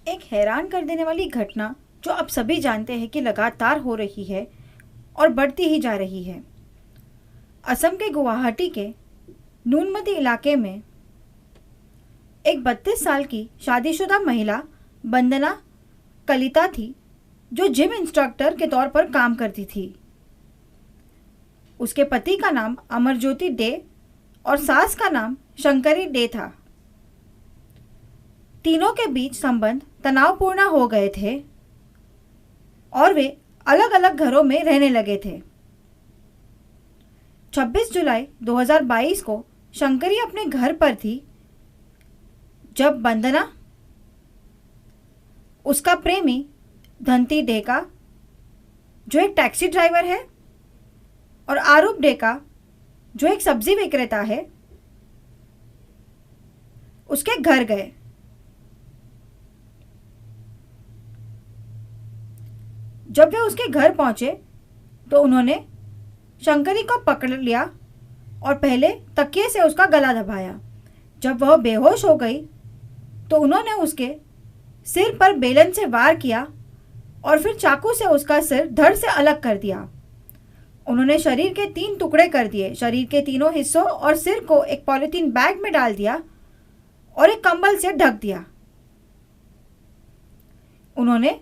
एक हैरान कर देने वाली घटना जो अब सभी जानते हैं कि लगातार हो रही है और बढ़ती ही जा रही है। असम के गुवाहाटी के नूनमती इलाके में एक 32 साल की शादीशुदा महिला वंदना कलिता थी, जो जिम इंस्ट्रक्टर के तौर पर काम करती थी। उसके पति का नाम अमरज्योति डे और सास का नाम शंकरी डे था। तीनों के बीच संबंध तनावपूर्ण हो गए थे और वे अलग अलग घरों में रहने लगे थे। 26 जुलाई 2022 को शंकरी अपने घर पर थी जब वंदना उसका प्रेमी धंती डेका, जो एक टैक्सी ड्राइवर है, और आरूप डेका, जो एक सब्जी विक्रेता है, उसके घर गए। जब वे उसके घर पहुंचे तो उन्होंने शंकरी को पकड़ लिया और पहले तकिए से उसका गला दबाया। जब वह बेहोश हो गई तो उन्होंने उसके सिर पर बेलन से वार किया और फिर चाकू से उसका सिर धड़ से अलग कर दिया। उन्होंने शरीर के 3 टुकड़े कर दिए, शरीर के तीनों हिस्सों और सिर को एक पॉलिथीन बैग में डाल दिया और एक कंबल से ढक दिया। उन्होंने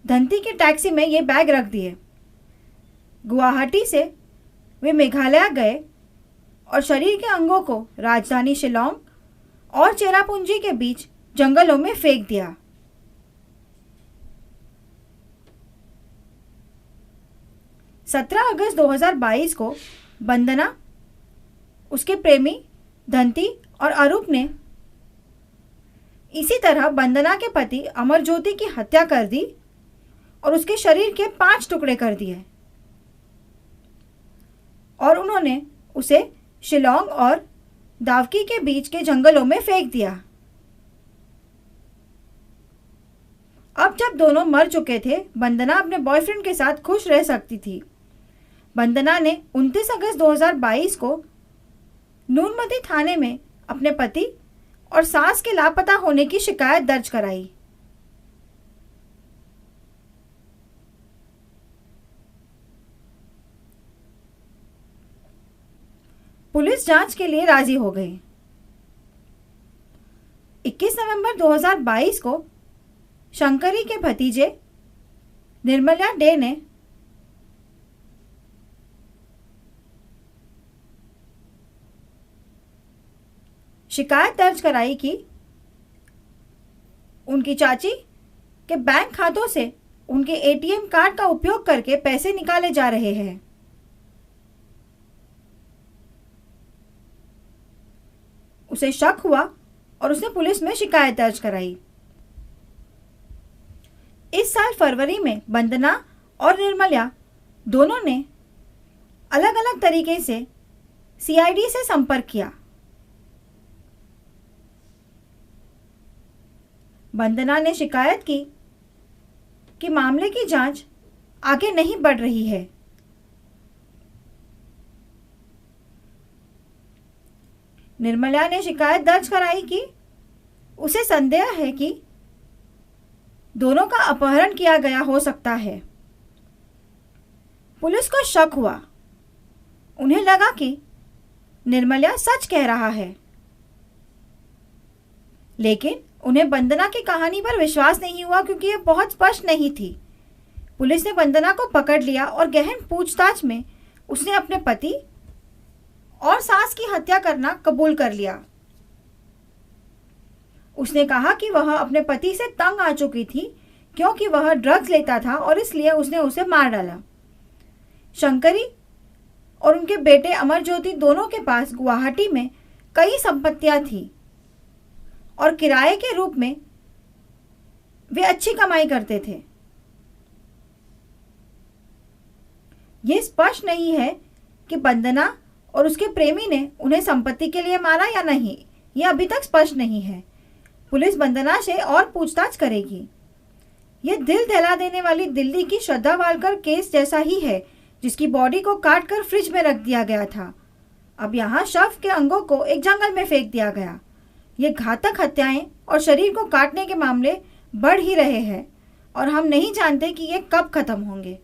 धंती की टैक्सी में ये बैग रख दिए। गुवाहाटी से वे मेघालय गए और शरीर के अंगों को राजधानी शिलोंग और चेरापूंजी के बीच जंगलों में फेंक दिया। सत्रह अगस्त 2022 को वंदना, उसके प्रेमी धंती और अरूप ने इसी तरह वंदना के पति अमरज्योति की हत्या कर दी और उसके शरीर के 5 टुकड़े कर दिए और उन्होंने उसे शिलोंग और दावकी के बीच के जंगलों में फेंक दिया। अब जब दोनों मर चुके थे, वंदना अपने बॉयफ्रेंड के साथ खुश रह सकती थी। वंदना ने 29 अगस्त 2022 को नूनमती थाने में अपने पति और सास के लापता होने की शिकायत दर्ज कराई। पुलिस जांच के लिए राजी हो गई। 21 नवंबर 2022 को शंकरी के भतीजे निर्मला डे ने शिकायत दर्ज कराई कि उनकी चाची के बैंक खातों से उनके एटीएम कार्ड का उपयोग करके पैसे निकाले जा रहे हैं। उसे शक हुआ और उसने पुलिस में शिकायत दर्ज कराई। इस साल फरवरी में वंदना और निर्मला दोनों ने अलग अलग तरीके से सीआईडी से संपर्क किया। वंदना ने शिकायत की कि मामले की जांच आगे नहीं बढ़ रही है। निर्मला ने शिकायत दर्ज कराई कि उसे संदेह है कि दोनों का अपहरण किया गया हो सकता है। पुलिस को शक हुआ। उन्हें लगा कि निर्मला सच कह रहा है, लेकिन उन्हें वंदना की कहानी पर विश्वास नहीं हुआ क्योंकि यह बहुत स्पष्ट नहीं थी। पुलिस ने वंदना को पकड़ लिया और गहन पूछताछ में उसने अपने पति और सास की हत्या करना कबूल कर लिया। उसने कहा कि वह अपने पति से तंग आ चुकी थी क्योंकि वह ड्रग्स लेता था और इसलिए उसने उसे मार डाला। शंकरी और उनके बेटे अमरज्योति दोनों के पास गुवाहाटी में कई संपत्तियां थी और किराए के रूप में वे अच्छी कमाई करते थे। यह स्पष्ट नहीं है कि वंदना और उसके प्रेमी ने उन्हें संपत्ति के लिए मारा या नहीं, यह अभी तक स्पष्ट नहीं है। पुलिस वंदना से और पूछताछ करेगी। यह दिल दहला देने वाली दिल्ली की श्रद्धा वालकर केस जैसा ही है, जिसकी बॉडी को काटकर फ्रिज में रख दिया गया था। अब यहाँ शव के अंगों को एक जंगल में फेंक दिया गया। ये घातक हत्याएं और शरीर को काटने के मामले बढ़ ही रहे हैं और हम नहीं जानते कि ये कब ख़त्म होंगे।